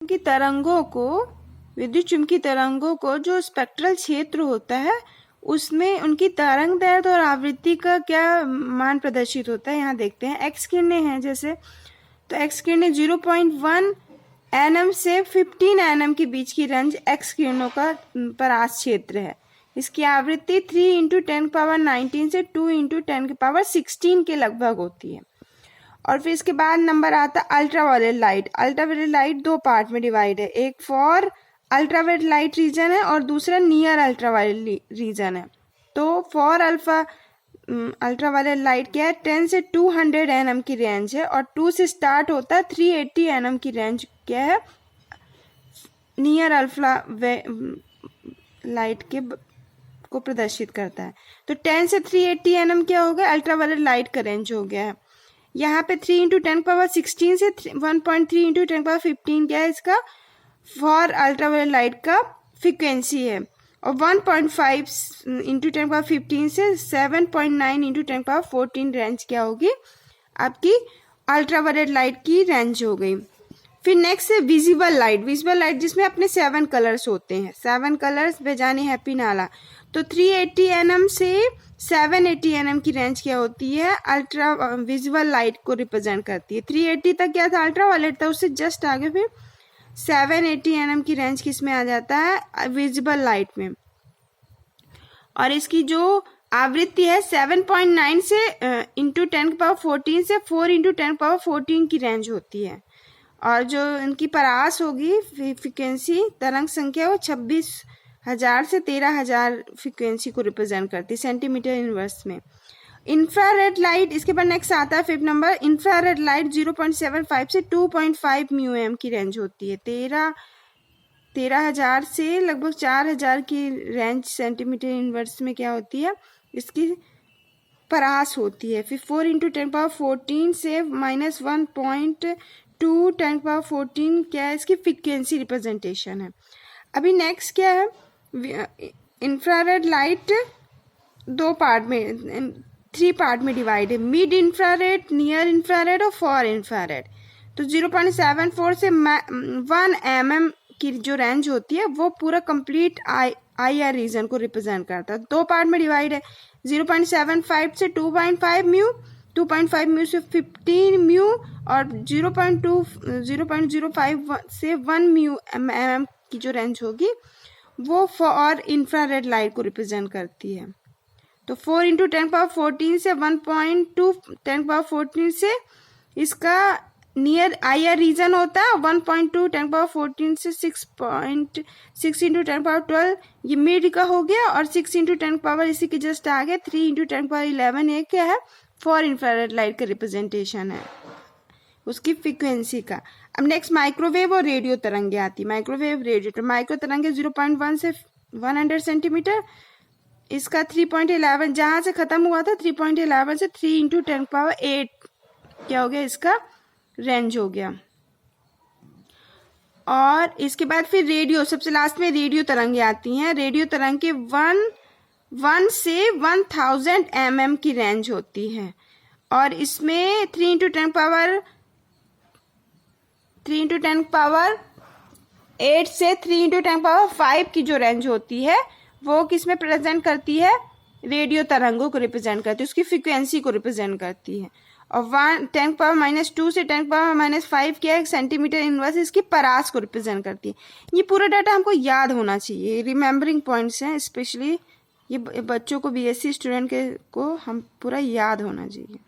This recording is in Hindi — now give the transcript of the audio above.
की तरंगों को विद्युत चुम्बकीय तरंगों को जो स्पेक्ट्रल क्षेत्र होता है उसमें उनकी तरंग दैर्ध्य और आवृत्ति का क्या मान प्रदर्शित होता है, यहाँ देखते हैं। एक्स किरणें हैं जैसे, तो एक्स किरणें 0.1 nm से 15 nm के बीच की रेंज एक्स किरणों का परास क्षेत्र है। इसकी आवृत्ति 3 × 10⁻19 से 2 × 10⁻16 के लगभग होती है। और फिर इसके बाद नंबर आता है अल्ट्रावायलेट लाइट। अल्ट्रावायलेट लाइट दो पार्ट में डिवाइड है, एक फॉर अल्ट्रावायलेट लाइट रीजन है और दूसरा नियर अल्ट्रावायलेट रीजन है। तो फॉर अल्ट्रावायलेट लाइट क्या है, 10 से 200 nm की रेंज है और 2 से स्टार्ट होता है, 380 nm की रेंज क्या है, नियर अल्फा लाइट के को प्रदर्शित करता है। तो 10 से 380 nm क्या हो गया, अल्ट्रावायलेट लाइट का रेंज हो गया है। यहाँ पे 3 × 10⁻16 से 1.3 × 10⁻15 क्या है इसका फॉर अल्ट्रावायलेट लाइट का फ्रीक्वेंसी है, और 1.5 × 10⁻15 से 7.9 × 10⁻14 रेंज क्या होगी, आपकी अल्ट्रावायलेट लाइट की रेंज हो गई। फिर नेक्स्ट है विजिबल लाइट। विजिबल लाइट जिसमें अपने 7 कलर्स होते हैं, 7 कलर्स बेजानी हैप्पी नाला। तो 380 nm से 780 nm की रेंज क्या होती है, अल्ट्रा विजिबल लाइट को रिप्रेजेंट करती है। 380 तक क्या था, अल्ट्रावायलेट था, उससे जस्ट आगे फिर 780 nm की रेंज किस में आ जाता है, विजिबल लाइट में। और इसकी जो आवृत्ति है 7.9 से इंटू 10⁻14 से 4 × 10⁻14 की रेंज होती है। और जो इनकी परास होगी फ्रीक्वेंसी तरंग संख्या वो 26,000 से 13,000 फ्रीक्वेंसी को रिप्रेजेंट करती है सेंटीमीटर इनवर्स में। इंफ्रारेड लाइट, इसके बाद नेक्स्ट आता है 5th नंबर। इंफ्रारेड लाइट 0.75 से 2.5 μm की रेंज होती है। 13,000 से लगभग 4,000 की रेंज सेंटीमीटर इनवर्स में क्या होती है, इसकी परास होती है। फिर 4 × 10⁻14 से -1.2 10⁻14 क्या है, इसकी फ्रीक्वेंसी रिप्रेजेंटेशन है। अभी नेक्स्ट क्या है, इंफ्रारेड लाइट 3 पार्ट में डिवाइड है, मिड इंफ्रारेड, नियर इंफ्रारेड और फॉर इंफ्रारेड। तो 0.74 से 1 mm की जो रेंज होती है वो पूरा कंप्लीट IR रीजन को रिप्रेजेंट करता है। 2 पार्ट में डिवाइड है, 0.75 से 2.5 μ, 2.5 μ से 15 μ और 0.05 से 1 mm की जो रेंज होगी वो फॉर इंफ्रारेड लाइट को रिप्रेजेंट करती है। तो 4 × 10⁻14 से 1.2 10⁻14 से इसका नियर IR रीजन होता है, 1.2 10⁻14 से 6.6 × 10⁻12 ये मिड का हो गया, और 6 × 10 इसी के जस्ट आगे 3 × 10⁻11 ये क्या है, फॉर इंफ्रारेड लाइट का रिप्रेजेंटेशन है उसकी फ्रीक्वेंसी का। अब नेक्स्ट माइक्रोवेव और रेडियो तरंगे आती है। माइक्रोवेव, रेडियो तो माइक्रो तरंगे 0.1 से 100 सेंटीमीटर, इसका 3.11 जहाँ से खत्म हुआ था 3.11 से 3 × 10⁸ क्या हो गया, इसका रेंज हो गया। और इसके बाद फिर रेडियो, सबसे लास्ट में रेडियो तरंगे आती हैं। रेडियो तरंग के 1 से 1000 mm की रेंज होती है, और इसमें 3 × 10⁸ से 3 × 10⁵ की जो रेंज होती है वो किसमें प्रेजेंट करती है, रेडियो तरंगों को रिप्रेजेंट करती है, उसकी फ्रीक्वेंसी को रिप्रेजेंट करती है। और 10⁻² से 10⁻5 क्या है, सेंटीमीटर इनवर्स इसकी परास को रिप्रेजेंट करती है। ये पूरा डाटा हमको याद होना चाहिए, रिमेम्बरिंग पॉइंट्स हैं, स्पेशली ये बच्चों को BSc स्टूडेंट को हम पूरा याद होना चाहिए।